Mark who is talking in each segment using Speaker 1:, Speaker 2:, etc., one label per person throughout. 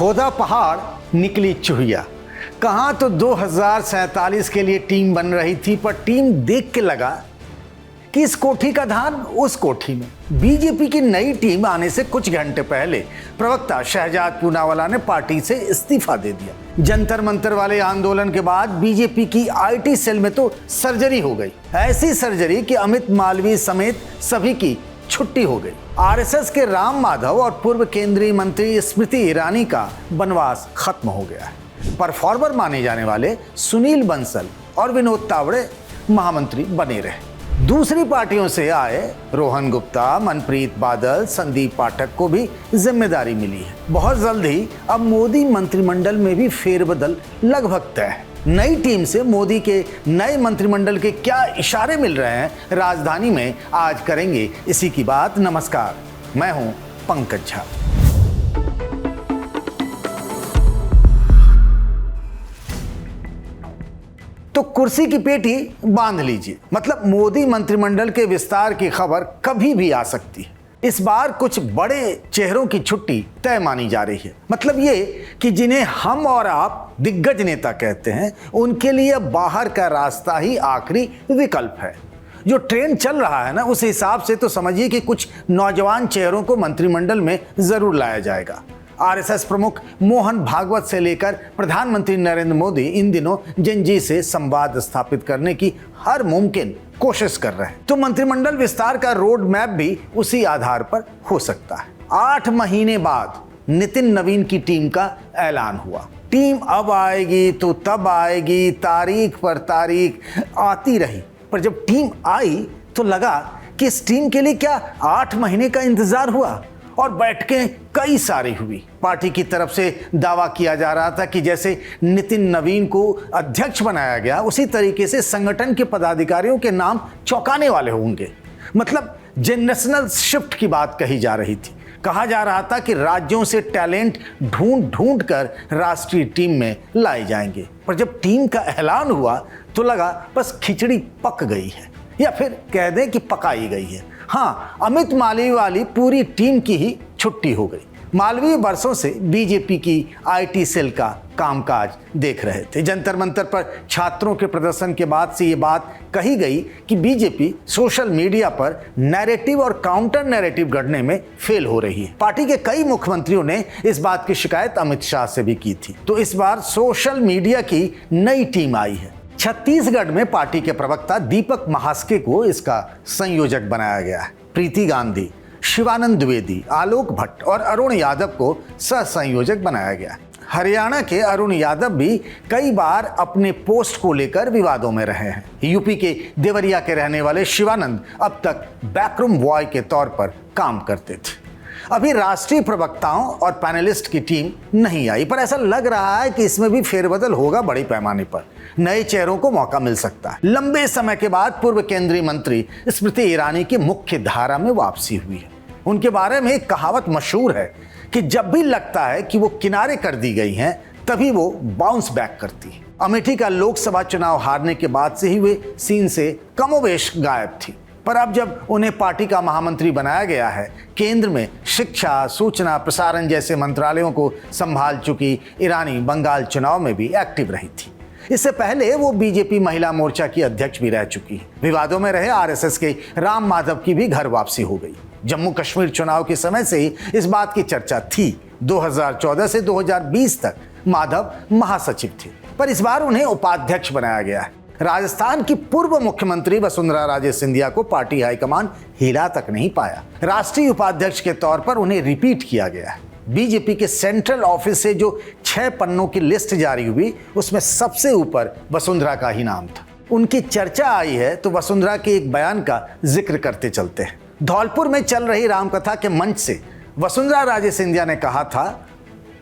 Speaker 1: खोदा पहाड़ निकली चूहिया। कहाँ तो 2047 के लिए टीम बन रही थी, पर टीम देख के लगा कि इस कोठी का धान उस कोठी में। बीजेपी की नई टीम आने से कुछ घंटे पहले प्रवक्ता शहजाद पूनावाला ने पार्टी से इस्तीफा दे दिया। जंतर मंतर वाले आंदोलन के बाद बीजेपी की आईटी सेल में तो सर्जरी हो गई, ऐसी सर्जरी कि अमित मालवीय समेत सभी की छुट्टी हो गई। आरएसएस के राम माधव और पूर्व केंद्रीय मंत्री स्मृति ईरानी का बनवास खत्म हो गया है। परफॉर्मर माने जाने वाले सुनील बंसल और विनोद तावड़े महामंत्री बने रहे। दूसरी पार्टियों से आए रोहन गुप्ता, मनप्रीत बादल, संदीप पाठक को भी जिम्मेदारी मिली है। बहुत जल्द ही अब मोदी मंत्रिमंडल में भी फेरबदल लगभग तय है। नई टीम से मोदी के नए मंत्रिमंडल के क्या इशारे मिल रहे हैं, राजधानी में आज करेंगे इसी की बात। नमस्कार, मैं हूं पंकज झा। तो कुर्सी की पेटी बांध लीजिए, मतलब मोदी मंत्रिमंडल के विस्तार की खबर कभी भी आ सकती है। इस बार कुछ बड़े चेहरों की छुट्टी तय मानी जा रही है। मतलब ये कि जिन्हें हम और आप दिग्गज नेता कहते हैं, उनके लिए बाहर का रास्ता ही आखिरी विकल्प है। जो ट्रेंड चल रहा है ना, उस हिसाब से तो समझिए कि कुछ नौजवान चेहरों को मंत्रिमंडल में जरूर लाया जाएगा। आरएसएस प्रमुख मोहन भागवत से लेकर प्रधानमंत्री नरेंद्र मोदी इन दिनों जेनजी से संवाद स्थापित करने की हर मुमकिन कोशिश कर रहे हैं। तो मंत्रिमंडल विस्तार का रोड मैप भी उसी आधार पर हो सकता है। 8 महीने बाद नितिन नवीन की टीम का ऐलान हुआ। टीम अब आएगी तो तब आएगी, तारीख पर तारीख आती रही, पर जब टीम आई तो लगा कि इस टीम के लिए क्या 8 महीने का इंतजार हुआ। और बैठकें कई सारी हुई। पार्टी की तरफ से दावा किया जा रहा था कि जैसे नितिन नवीन को अध्यक्ष बनाया गया, उसी तरीके से संगठन के पदाधिकारियों के नाम चौंकाने वाले होंगे। मतलब जनरेशनल शिफ्ट की बात कही जा रही थी। कहा जा रहा था कि राज्यों से टैलेंट ढूंढ कर राष्ट्रीय टीम में लाए जाएंगे। पर जब टीम का ऐलान हुआ तो लगा बस खिचड़ी पक गई है, या फिर कह दें कि पकाई गई है। हाँ, अमित मालवीय वाली पूरी टीम की ही छुट्टी हो गई। मालवीय वर्षों से बीजेपी की आईटी सेल का कामकाज देख रहे थे। जंतर मंतर पर छात्रों के प्रदर्शन के बाद से ये बात कही गई कि बीजेपी सोशल मीडिया पर नैरेटिव और काउंटर नैरेटिव गढ़ने में फेल हो रही है। पार्टी के कई मुख्यमंत्रियों ने इस बात की शिकायत अमित शाह से भी की थी। तो इस बार सोशल मीडिया की नई टीम आई है। छत्तीसगढ़ में पार्टी के प्रवक्ता दीपक महास्के को इसका संयोजक बनाया गया है। प्रीति गांधी, शिवानंद द्विवेदी, आलोक भट्ट और अरुण यादव को सह संयोजक बनाया गया है। हरियाणा के अरुण यादव भी कई बार अपने पोस्ट को लेकर विवादों में रहे हैं। यूपी के देवरिया के रहने वाले शिवानंद अब तक बैकरूम बॉय के तौर पर काम करते थे। अभी राष्ट्रीय प्रवक्ताओं और पैनलिस्ट की टीम नहीं आई, पर ऐसा लग रहा है कि इसमें भी फेरबदल होगा। बड़े पैमाने पर नए चेहरों को मौका मिल सकता है। लंबे समय के बाद पूर्व केंद्रीय मंत्री स्मृति ईरानी की मुख्य धारा में वापसी हुई है। उनके बारे में एक कहावत मशहूर है कि जब भी लगता है कि वो किनारे कर दी गई हैं, तभी वो बाउंस बैक करती है। अमेठी का लोकसभा चुनाव हारने के बाद से ही वे सीन से कमोवेश गायब थी, पर अब जब उन्हें पार्टी का महामंत्री बनाया गया है, केंद्र में शिक्षा, सूचना, प्रसारण जैसे मंत्रालयों को संभाल चुकी ईरानी बंगाल चुनाव में भी एक्टिव रही थी। इससे पहले वो बीजेपी महिला मोर्चा की अध्यक्ष भी रह चुकी है। विवादों में रहे आरएसएस के राम माधव की भी घर वापसी हो गई। जम्मू कश्मीर चुनाव के समय से ही इस बात की चर्चा थी। 2014 से 2020 तक माधव महासचिव थे, पर इस बार उन्हें उपाध्यक्ष बनाया गया है। राजस्थान की पूर्व मुख्यमंत्री वसुंधरा राजे सिंधिया को पार्टी हाईकमान हिला तक नहीं पाया। राष्ट्रीय उपाध्यक्ष के तौर पर उन्हें रिपीट किया गया है। बीजेपी के सेंट्रल ऑफिस से जो 6 पन्नों की लिस्ट जारी हुई, उसमें सबसे ऊपर वसुंधरा का ही नाम था। उनकी चर्चा आई है तो वसुंधरा के एक बयान का जिक्र करते चलते हैं। धौलपुर में चल रही रामकथा के मंच से वसुंधरा राजे सिंधिया ने कहा था,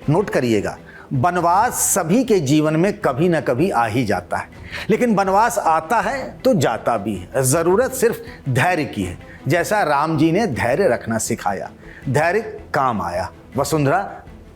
Speaker 1: नोट करिएगा, बनवास सभी के जीवन में कभी न कभी आ ही जाता है, लेकिन बनवास आता है तो जाता भी है। जरूरत सिर्फ धैर्य की है। जैसा राम जी ने धैर्य रखना सिखाया, धैर्य काम आया। वसुंधरा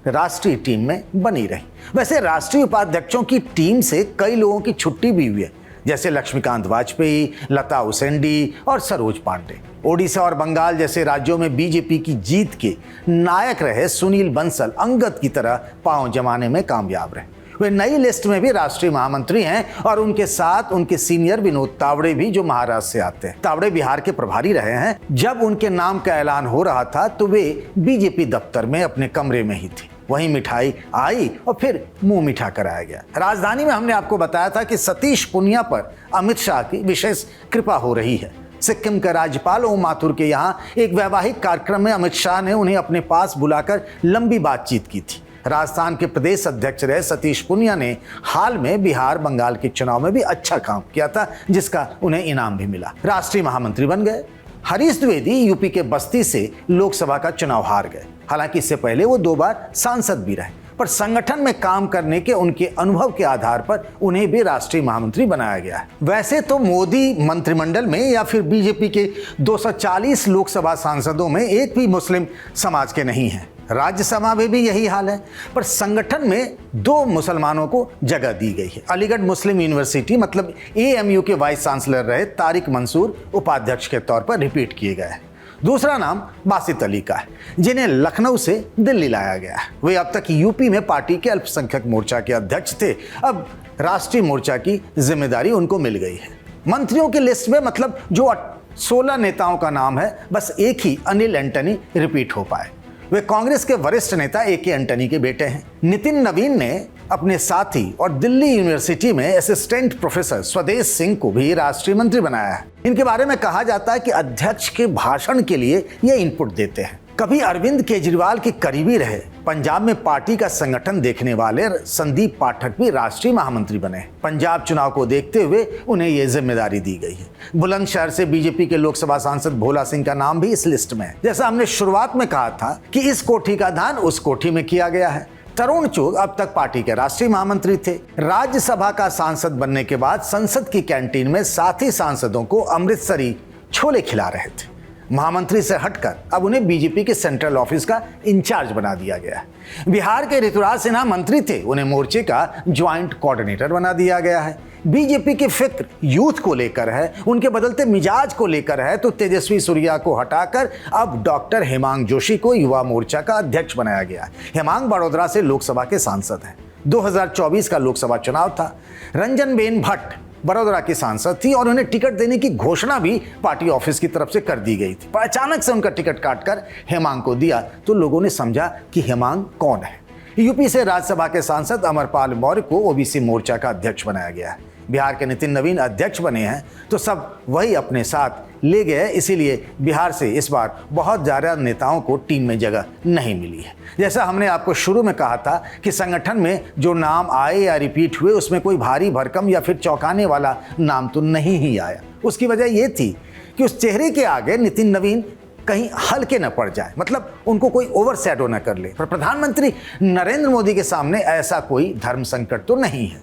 Speaker 1: राष्ट्रीय टीम में बनी रही। वैसे राष्ट्रीय उपाध्यक्षों की टीम से कई लोगों की छुट्टी भी हुई है। जैसे लक्ष्मीकांत वाजपेयी, लता उसेंडी और सरोज पांडे। ओडिशा और बंगाल जैसे राज्यों में बीजेपी की जीत के नायक रहे सुनील बंसल अंगद की तरह पांव जमाने में कामयाब रहे। वे नई लिस्ट में भी राष्ट्रीय महामंत्री हैं और उनके साथ उनके सीनियर विनोद तावड़े भी, जो महाराष्ट्र से आते हैं। तावड़े बिहार के प्रभारी रहे हैं। जब उनके नाम का ऐलान हो रहा था तो वे बीजेपी दफ्तर में अपने कमरे में ही थे। वहीं मिठाई आई और फिर मुंह मीठा कराया गया। राजधानी में हमने आपको बताया था कि सतीश पुनिया पर अमित शाह की विशेष कृपा हो रही है। सिक्किम के राज्यपाल ओम माथुर के यहाँ एक वैवाहिक कार्यक्रम में अमित शाह ने उन्हें अपने पास बुलाकर लंबी बातचीत की थी। राजस्थान के प्रदेश अध्यक्ष रहे सतीश पुनिया ने हाल में बिहार बंगाल के चुनाव में भी अच्छा काम किया था, जिसका उन्हें इनाम भी मिला। राष्ट्रीय महामंत्री बन गए। हरीश द्विवेदी यूपी के बस्ती से लोकसभा का चुनाव हार गए। हालांकि इससे पहले वो 2 बार सांसद भी रहे, पर संगठन में काम करने के उनके अनुभव के आधार पर उन्हें भी राष्ट्रीय महामंत्री बनाया गया है। वैसे तो मोदी मंत्रिमंडल में या फिर बीजेपी के 240 लोकसभा सांसदों में एक भी मुस्लिम समाज के नहीं हैं। राज्यसभा में भी यही हाल है, पर संगठन में 2 मुसलमानों को जगह दी गई है। अलीगढ़ मुस्लिम यूनिवर्सिटी मतलब AMU के वाइस चांसलर रहे तारिक मंसूर उपाध्यक्ष के तौर पर रिपीट किए गए हैं। दूसरा नाम बासित अली का है, जिन्हें लखनऊ से दिल्ली लाया गया है। वे अब तक यूपी में पार्टी के अल्पसंख्यक मोर्चा के अध्यक्ष थे। अब राष्ट्रीय मोर्चा की जिम्मेदारी उनको मिल गई है। मंत्रियों की लिस्ट में मतलब जो 16 नेताओं का नाम है, बस एक ही अनिल एंटनी रिपीट हो पाए। वे कांग्रेस के वरिष्ठ नेता AK एंटनी के बेटे हैं। नितिन नवीन ने अपने साथी और दिल्ली यूनिवर्सिटी में असिस्टेंट प्रोफेसर स्वदेश सिंह को भी राष्ट्रीय मंत्री बनाया है। इनके बारे में कहा जाता है कि अध्यक्ष के भाषण के लिए ये इनपुट देते हैं। कभी अरविंद केजरीवाल के करीबी रहे पंजाब में पार्टी का संगठन देखने वाले संदीप पाठक भी राष्ट्रीय महामंत्री बने। पंजाब चुनाव को देखते हुए उन्हें यह जिम्मेदारी दी गई है। बुलंदशहर से बीजेपी के लोकसभा सांसद भोला सिंह का नाम भी इस लिस्ट में है। जैसा हमने शुरुआत में कहा था कि इस कोठी का दान उस कोठी में किया गया है। तरुण चुग अब तक पार्टी के राष्ट्रीय महामंत्री थे। राज्यसभा का सांसद बनने के बाद संसद की कैंटीन में साथी सांसदों को अमृतसरी छोले खिला रहे थे। महामंत्री से हटकर अब उन्हें बीजेपी के सेंट्रल ऑफिस का इंचार्ज बना दिया गया है। बिहार के ऋतुराज सिन्हा मंत्री थे, उन्हें मोर्चे का ज्वाइंट कोऑर्डिनेटर बना दिया गया है। बीजेपी की फिक्र यूथ को लेकर है, उनके बदलते मिजाज को लेकर है, तो तेजस्वी सूर्या को हटाकर अब डॉक्टर हेमांग जोशी को युवा मोर्चा का अध्यक्ष बनाया गया है। हेमांग बड़ोदरा से लोकसभा के सांसद हैं। 2024 का लोकसभा चुनाव था। रंजनबेन भट्ट बड़ोदरा की सांसद थी और उन्हें टिकट देने की घोषणा भी पार्टी ऑफिस की तरफ से कर दी गई थी, पर अचानक से उनका टिकट काटकर हेमांग को दिया तो लोगों ने समझा कि हेमांग कौन है। यूपी से राज्यसभा के सांसद अमरपाल मौर्य को ओबीसी मोर्चा का अध्यक्ष बनाया गया है। बिहार के नितिन नवीन अध्यक्ष बने हैं तो सब वही अपने साथ ले गए, इसीलिए बिहार से इस बार बहुत ज़्यादा नेताओं को टीम में जगह नहीं मिली है। जैसा हमने आपको शुरू में कहा था कि संगठन में जो नाम आए या रिपीट हुए उसमें कोई भारी भरकम या फिर चौंकाने वाला नाम तो नहीं ही आया। उसकी वजह ये थी कि उस चेहरे के आगे नितिन नवीन कहीं हल्के न पड़ जाए, मतलब उनको कोई ओवर शैडो न कर ले। पर प्रधानमंत्री नरेंद्र मोदी के सामने ऐसा कोई धर्म संकट तो नहीं है।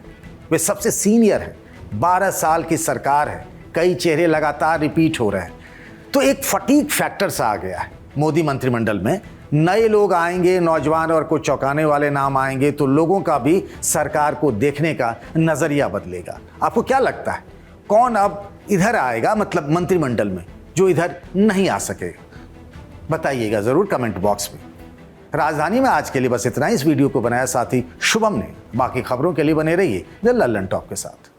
Speaker 1: वे सबसे सीनियर हैं, 12 साल की सरकार है, कई चेहरे लगातार रिपीट हो रहे हैं, तो एक फटीग फैक्टर सा आ गया है। मोदी मंत्रिमंडल में नए लोग आएंगे, नौजवान और कुछ चौंकाने वाले नाम आएंगे, तो लोगों का भी सरकार को देखने का नजरिया बदलेगा। आपको क्या लगता है कौन अब इधर आएगा, मतलब मंत्रिमंडल में, जो इधर नहीं आ सकेगा? बताइएगा जरूर कमेंट बॉक्स में। राजधानी में आज के लिए बस इतना ही। इस वीडियो को बनाया साथी शुभम ने। बाकी खबरों के लिए बने रहिए द लल्लन टॉप के साथ।